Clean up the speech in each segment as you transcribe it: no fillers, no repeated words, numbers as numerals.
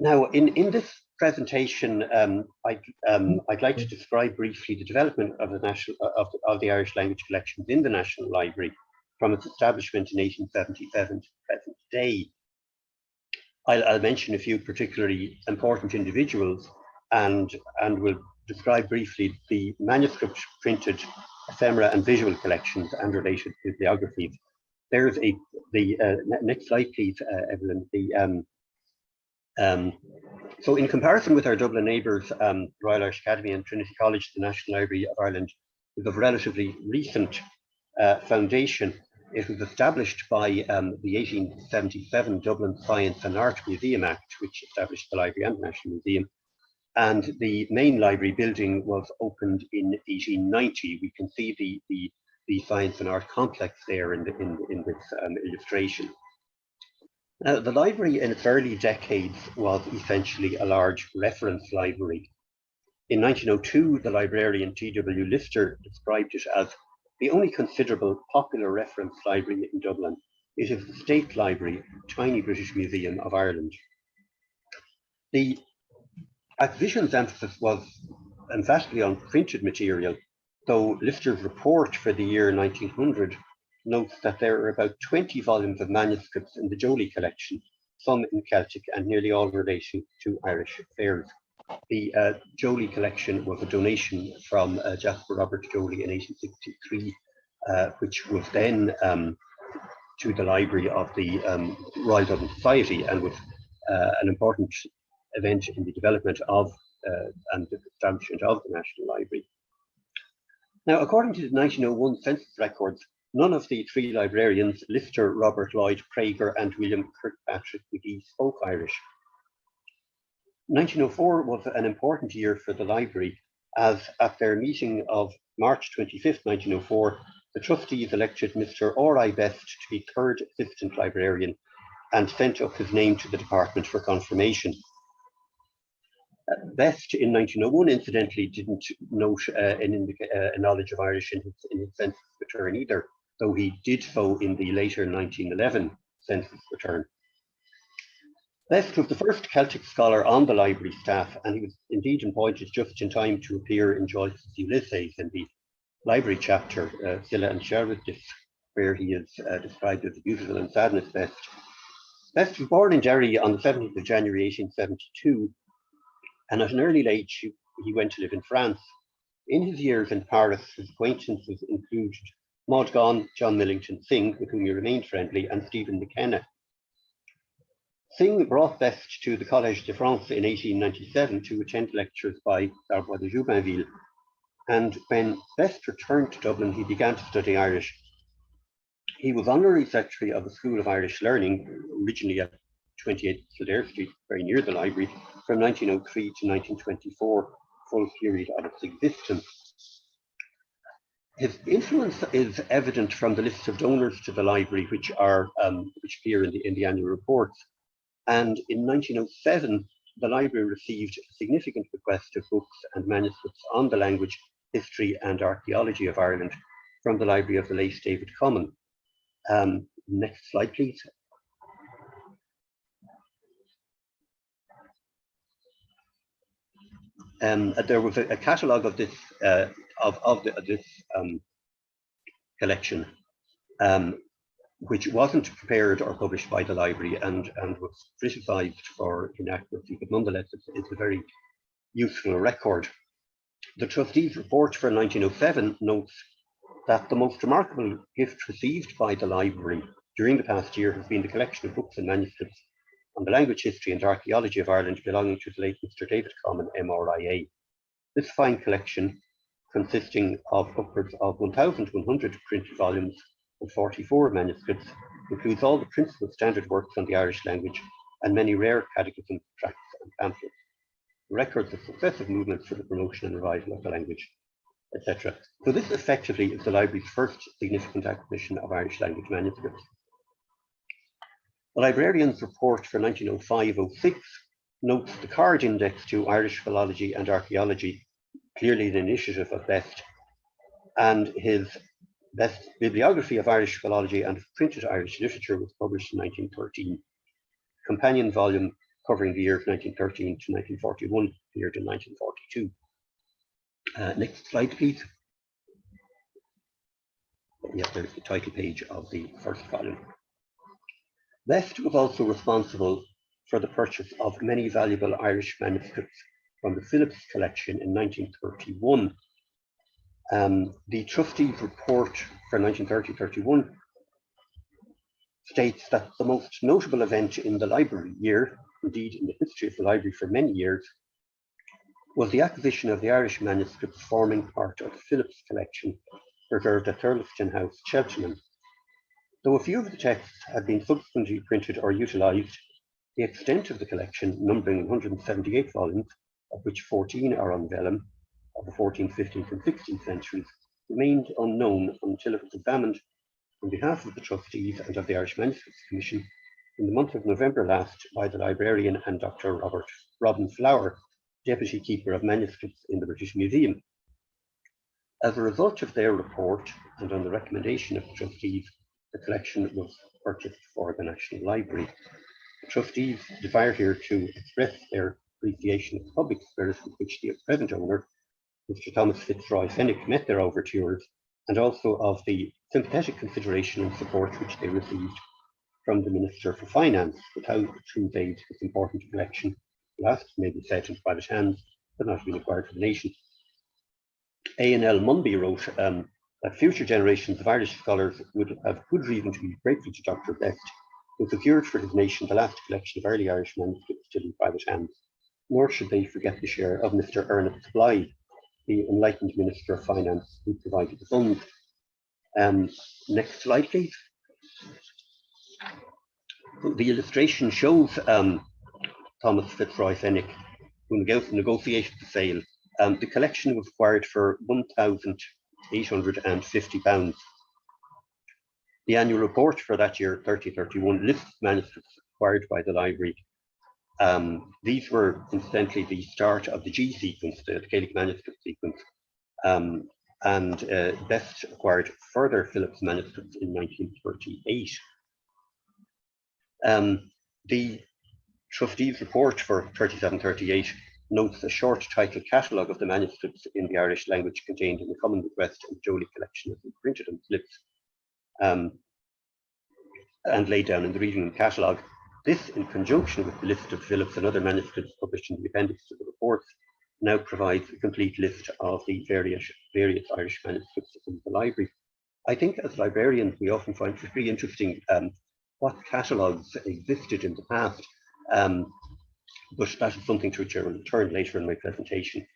Now, in this presentation, I'd like to describe briefly the development of the Irish language collections in the National Library from its establishment in 1877 to the present day. I'll mention a few particularly important individuals and will describe briefly the manuscript, printed, ephemera and visual collections and related bibliographies. There's the next slide, please, Evelyn. So in comparison with our Dublin neighbours, Royal Irish Academy and Trinity College, the National Library of Ireland is of relatively recent foundation. It was established by the 1877 Dublin Science and Art Museum Act, which established the library and the National Museum. And the main library building was opened in 1890. We can see the Science and Art complex there in this illustration. Now, the library in its early decades was essentially a large reference library. In 1902, the librarian T.W. Lister described it as the only considerable popular reference library in Dublin. It is the State Library, tiny British Museum of Ireland. The acquisition's emphasis was emphatically on printed material, though Lister's report for the year 1900 notes that there are about 20 volumes of manuscripts in the Jolie collection, some in Celtic and nearly all relating to Irish affairs. The Jolie collection was a donation from Jasper Robert Jolie in 1863, which was then to the library of the Royal Dublin Society and was an important event in the development of and the establishment of the National Library. Now, according to the 1901 census records, none of the three librarians, Lister, Robert Lloyd, Prager, and William Kirkpatrick McGee, spoke Irish. 1904 was an important year for the library, as at their meeting of March 25th, 1904, the trustees elected Mr. R.I. Best to be third assistant librarian and sent up his name to the department for confirmation. Best in 1901, incidentally, didn't note a knowledge of Irish in his census return either, though he did so in the later 1911 census return. Best was the first Celtic scholar on the library staff, and he was indeed appointed just in time to appear in Joyce's Ulysses in the library chapter, Scylla and Charybdis, where he is described as a beautiful and sadness Best. Best was born in Derry on the 17th of January 1872, and at an early age he went to live in France. In his years in Paris, his acquaintances included Maud Gonne, John Millington Synge, with whom he remained friendly, and Stephen McKenna. Synge brought Best to the Collège de France in 1897 to attend lectures by Darbois de Joubinville, and when Best returned to Dublin, he began to study Irish. He was honorary secretary of the School of Irish Learning, originally at 28 Kildare Street, very near the library, from 1903 to 1924, full period of its existence. His influence is evident from the list of donors to the library, which appear in the annual reports. And in 1907, the library received a significant bequest of books and manuscripts on the language, history, and archaeology of Ireland from the library of the late David Common. Next slide, please. There was a catalogue of this collection, which wasn't prepared or published by the library and was criticised for inaccuracy, but nonetheless it's a very useful record. The trustees' report for 1907 notes that the most remarkable gift received by the library during the past year has been the collection of books and manuscripts on the language, history and archaeology of Ireland belonging to the late Mr. David Common, MRIA. This fine collection, consisting of upwards of 1,100 printed volumes and 44 manuscripts, includes all the principal standard works on the Irish language and many rare catechisms, tracts and pamphlets, records of successive movements for the promotion and revival of the language, etc. So this effectively is the library's first significant acquisition of Irish language manuscripts. The librarian's report for 1905-06 notes the card index to Irish philology and archaeology, clearly an initiative of Best, and his Best bibliography of Irish philology and printed Irish literature was published in 1913. Companion volume covering the years 1913 to 1941, appeared in 1942. Next slide, please. Yeah, there's the title page of the first volume. West was also responsible for the purchase of many valuable Irish manuscripts from the Phillips collection in 1931. The trustees' report for 1930-31 states that the most notable event in the library year, indeed in the history of the library for many years, was the acquisition of the Irish manuscripts forming part of the Phillips collection preserved at Thurlaston House, Cheltenham. Though a few of the texts had been subsequently printed or utilised, the extent of the collection, numbering 178 volumes, of which 14 are on vellum, of the 14th, 15th and 16th centuries, remained unknown until it was examined on behalf of the trustees and of the Irish Manuscripts Commission in the month of November last by the librarian and Dr. Robin Flower, Deputy Keeper of Manuscripts in the British Museum. As a result of their report, and on the recommendation of the trustees, the collection was purchased for the National Library. The trustees desire here to express their appreciation of the public spirit with which the present owner, Mr. Thomas Fitzroy Fenwick, met their overtures, and also of the sympathetic consideration and support which they received from the Minister for Finance, without whose aid this important collection, last may be set in private hands, but not been acquired for the nation. A.N.L. Munby wrote that future generations of Irish scholars would have good reason to be grateful to Dr. Best, who secured for his nation the last collection of early Irish manuscripts still in private hands, nor should they forget the share of Mr. Ernest Blythe, the enlightened Minister of Finance, who provided the funds. Next slide, please. The illustration shows Thomas Fitzroy Fenwick, who negotiated the sale. The collection was acquired for £1,850. The annual report for that year, 30-31, lists manuscripts acquired by the library. These were incidentally the start of the G sequence, the Gaelic manuscript sequence, and Best acquired further Phillips manuscripts in 1938. The trustees' report for 37-38 notes a short titled catalogue of the manuscripts in the Irish language contained in the Common Request and Jolie collection as printed on slips and laid down in the reading catalogue. This, in conjunction with the list of Phillips and other manuscripts published in the appendix to the reports, now provides a complete list of the various Irish manuscripts in the library. I think as librarians we often find it very interesting what catalogues existed in the past, but that is something to which I will return later in my presentation.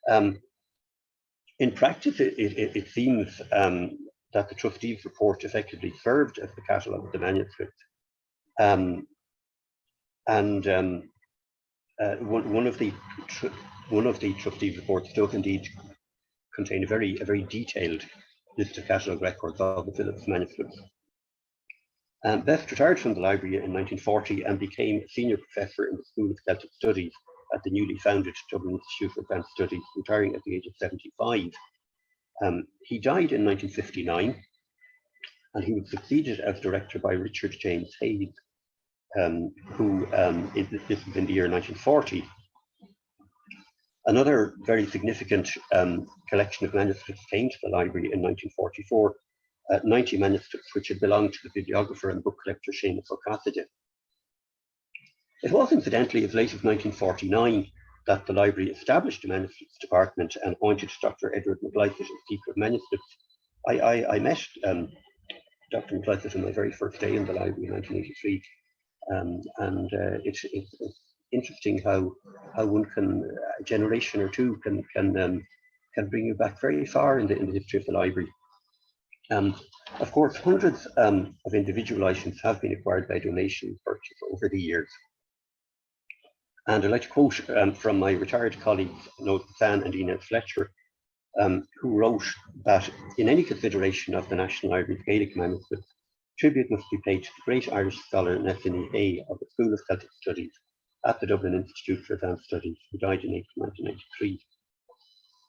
In practice, it seems that the trustees' report effectively served as the catalogue of the manuscript. One of the trustees' reports does indeed contain a very detailed list of catalogue records of the Phillips manuscripts. Best retired from the library in 1940 and became a senior professor in the School of Celtic Studies at the newly founded Dublin Institute for Advanced Studies, retiring at the age of 75. He died in 1959, and he was succeeded as director by Richard James Hayes, who this was in the year 1940. Another very significant collection of manuscripts came to the library in 1944, 90 manuscripts which had belonged to the bibliographer and book collector Seamus O'Cassidy. It was incidentally as late as 1949 that the library established a manuscripts department and appointed Dr. Edward McLysaght as Keeper of Manuscripts. I met Dr. McLysaght on my very first day in the library in 1983, it's interesting how one can, a generation or two can bring you back very far in the history of the library. Of course, hundreds of individual items have been acquired by donation purchase over the years. And I'd like to quote from my retired colleagues, San and Inez Fletcher, who wrote that in any consideration of the National Library's Gaelic manuscripts, tribute must be paid to the great Irish scholar Nessini Hay of the School of Celtic Studies at the Dublin Institute for Advanced Studies, who died in April 1993.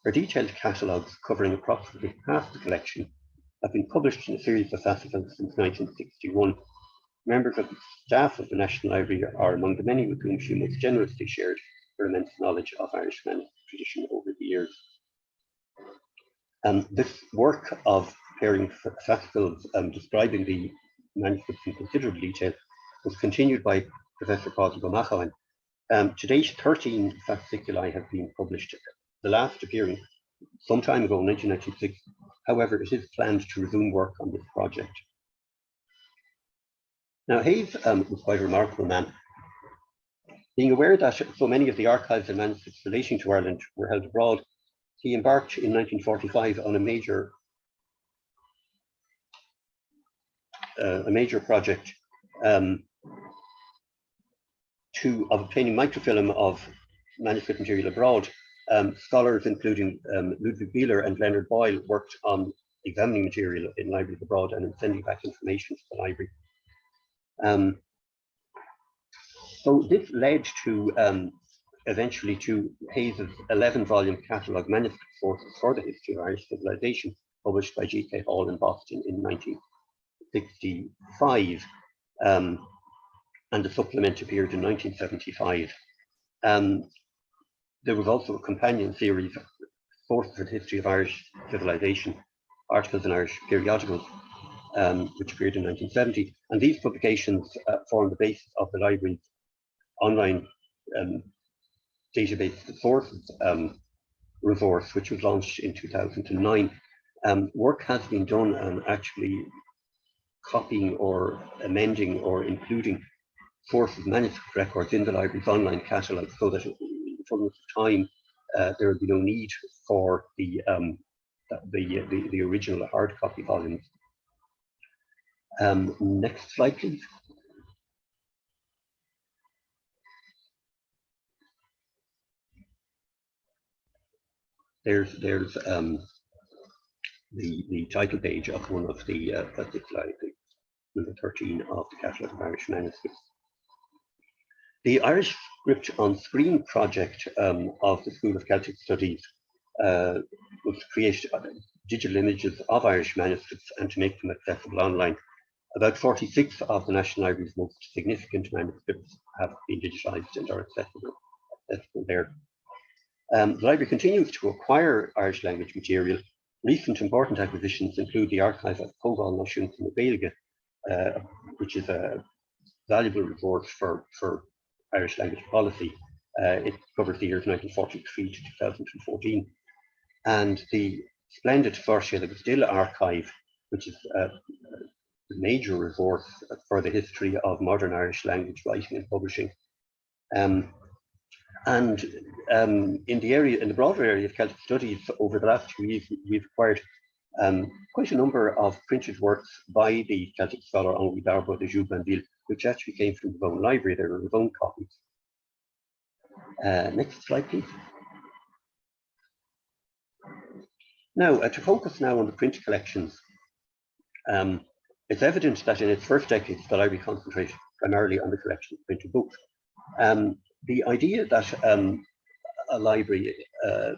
Her detailed catalogues covering approximately half the collection have been published in a series of fascicles since 1961, members of the staff of the National Library are among the many with whom she most generously shared her immense knowledge of Irish manuscript tradition over the years. This work of preparing fascicles describing the manuscripts in considerable detail was continued by Professor mBailiúcháin. To date, 13 fasciculi have been published, the last appearing some time ago in 1996. However, it is planned to resume work on this project. Now, Hayes was quite a remarkable man. Being aware that so many of the archives and manuscripts relating to Ireland were held abroad, he embarked in 1945 on a major project of obtaining microfilm of manuscript material abroad. Scholars including Ludwig Bieler and Leonard Boyle worked on examining material in libraries abroad and in sending back information to the library. So this led to eventually to Hayes's 11-volume catalogue manuscript sources for the history of Irish civilization, published by G.K. Hall in Boston in 1965, and the supplement appeared in 1975. There was also a companion series, Sources for the History of Irish Civilization, articles in Irish periodicals, which appeared in 1970. And these publications form the basis of the library's online database sources resource, which was launched in 2009. Work has been done on actually copying or amending or including sources manuscript records in the library's online catalogue, so that in the fullness of time there would be no need for the original hard copy volumes. Next slide, please. There's the title page of one of the fasciculi, number 13 of the Catalogue of Irish Manuscripts. The Irish Script on Screen project of the School of Celtic Studies was to create digital images of Irish manuscripts and to make them accessible online. About 46 of the National Library's most significant manuscripts have been digitized and are accessible there. The library continues to acquire Irish language material. Recent important acquisitions include the archive of Cógáil Náisiúnta na nGaeilge, which is a valuable resource for Irish language policy. It covers the years 1943 to 2014. And the splendid Speisialta archive, which is a major resource for the history of modern Irish language writing and publishing. In the broader area of Celtic studies, over the last 2 years, we've acquired quite a number of printed works by the Celtic scholar Henri Darbois de Joubanville, which actually came from his own library. They were his own copies. Next slide, please. Now, to focus now on the print collections, it's evident that in its first decades, the library concentrated primarily on the collection of printed books. The idea that a library, a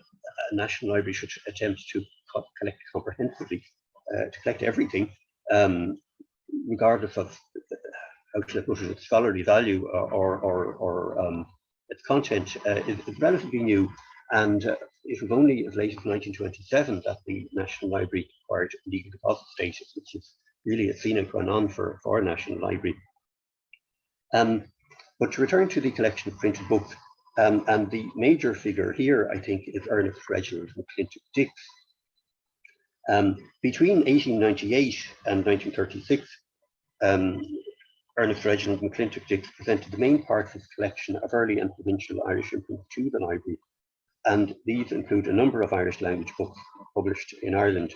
national library, should attempt to collect comprehensively, to collect everything, regardless of how should I put it, its scholarly value or its content, is relatively new. And it was only as late as 1927 that the National Library acquired legal deposit status, which is really a sine qua non for a national library. But to return to the collection of printed books, and the major figure here, I think, is Ernest Reginald McClintock Dix. Between 1898 and 1936, Ernest Reginald McClintock Dix presented the main part of his collection of early and provincial Irish imprints to the library, and these include a number of Irish language books published in Ireland.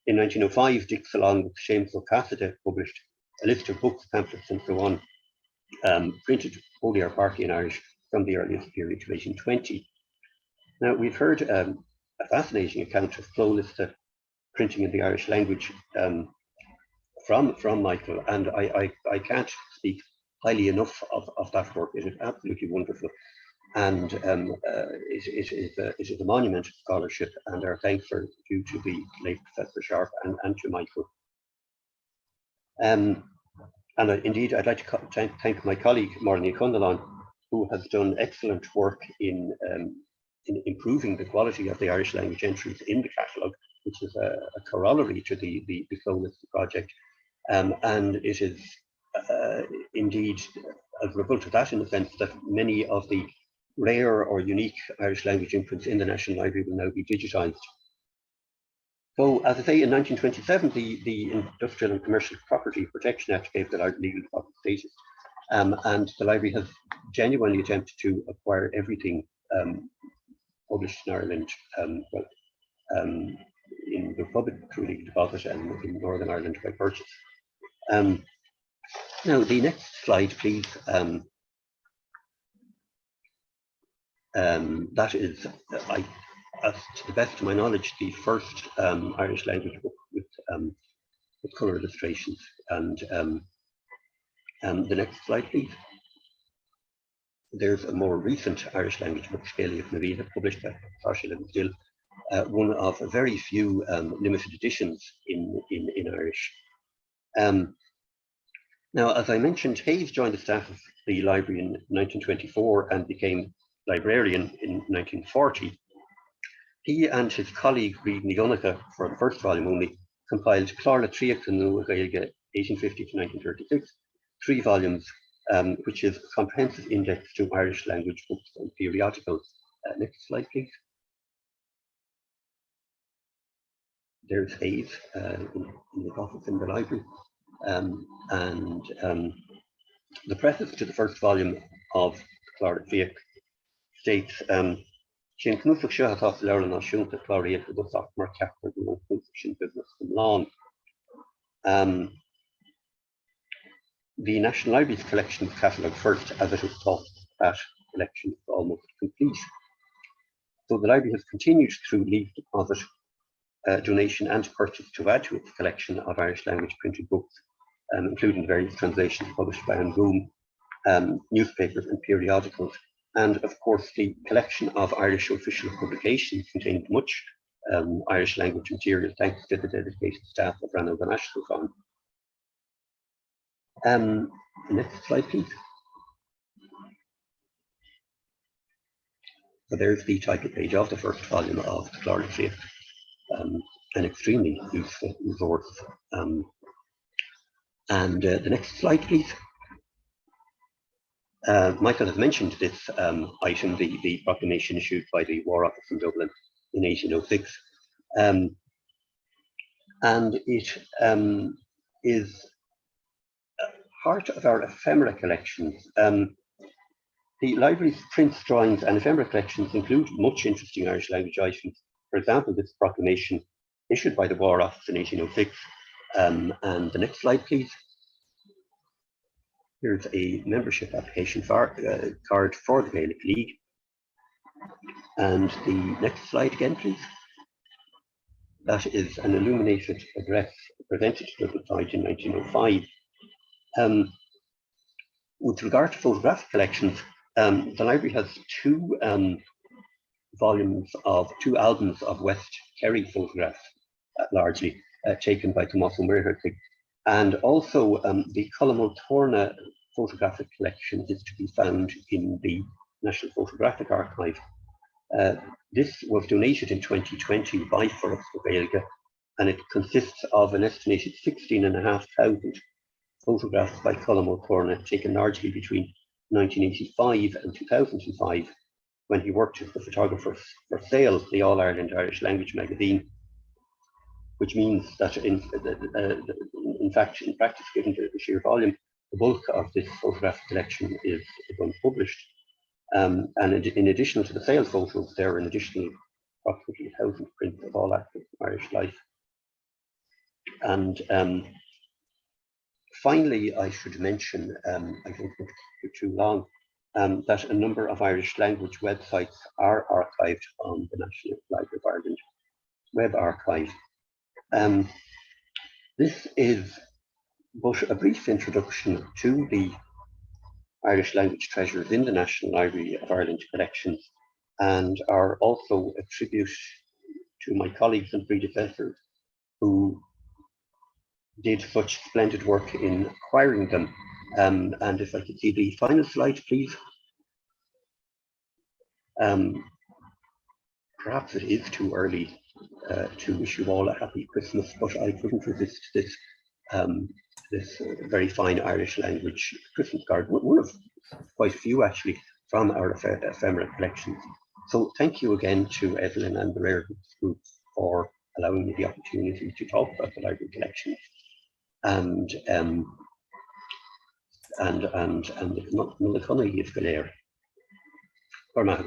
In 1905, Dix, along with Seamus O'Cassidy, published a list of books, pamphlets, and so on, printed wholly or partly in Irish from the earliest period to 1820. Now, we've heard a fascinating account of Flolista printing in the Irish language from Michael, and I can't speak highly enough of that work. It is absolutely wonderful, and it is a monument of scholarship, and our thanks are due to the late Professor Sharp and to Michael. And indeed, I'd like to thank my colleague, Marnie Cundalan, who has done excellent work in improving the quality of the Irish language entries in the catalogue, which is a corollary to the Clonus project. And it is indeed as a result of that, in the sense that many of the rare or unique Irish language imprints in the National Library will now be digitised. So, as I say, in 1927, the Industrial and Commercial Property Protection Act gave the library legal property status, and the library has genuinely attempted to acquire everything published in Ireland, in the Republic through legal deposit and in Northern Ireland by purchase. Now, the next slide, please. That is, to the best of my knowledge, the first Irish language book with colour illustrations. And the next slide, please. There's a more recent Irish language book, Speisialta, published by Speisialta, one of very few limited editions in Irish. Now, as I mentioned, Hayes joined the staff of the library in 1924 and became librarian in 1940. He and his colleague, Scríbhinní, for the first volume only, compiled Clárla Tríocha nGaeilge 1850 to 1936, 3 volumes, which is a comprehensive index to Irish language books and periodicals. Next slide, please. There's Hayes in the office in the library. The preface to the first volume of Clárla Tríocha states, Sin cnúsach seo atá leir an náisiúnta chláiríocha goach mar ceaptar go an cnúsach sin business from lawn. The National Library's collections catalogue first, as it was thought that collection is almost complete. So the library has continued through leave deposit, donation and purchase to add to its collection of Irish language printed books, including various translations published by An Goom, newspapers and periodicals. And of course, the collection of Irish official publications contains much Irish language material, thanks to the dedicated staff of mBailiúcháin. Next slide, please. So there's the title page of the first volume of the Clárla Tríocha, an extremely useful resource. The next slide, please. Michael has mentioned this item, the proclamation issued by the War Office in Dublin in 1806. And it is part of our ephemera collections. The library's prints, drawings and ephemera collections include much interesting Irish language items. For example, this proclamation issued by the War Office in 1806. And the next slide, please. Here's a membership application card for the Gaelic League. And the next slide again, please. That is an illuminated address presented to the site in 1905. With regard to photographic collections, the library has 2 albums of West Kerry photographs, largely taken by Tomás O'Meara. And also the Colm photographic collection is to be found in the National Photographic Archive. This was donated in 2020 by For Gaeilge, and it consists of an estimated 16,500 photographs by Colm taken largely between 1985 and 2005, when he worked as the photographer for Sale, the All Ireland Irish Language magazine, which means that in practice, given the sheer volume, the bulk of this photographic collection is unpublished. And in addition to the sale photos, there are an additional approximately 1,000 prints of all aspects of Irish life. And finally, I should mention, I don't want to go too long, that a number of Irish language websites are archived on the National Library of Ireland web archive. This is but a brief introduction to the Irish language treasures in the National Library of Ireland collections, and are also a tribute to my colleagues and predecessors who did such splendid work in acquiring them. And if I could see the final slide, please. Perhaps it is too early to wish you all a happy Christmas, but I couldn't resist this this very fine Irish language Christmas card, one of quite a few actually from our ephemera collections. So thank you again to Evelyn and the Rare Books Group for allowing me the opportunity to talk about the library collections. And Mulliconny is Galer for now.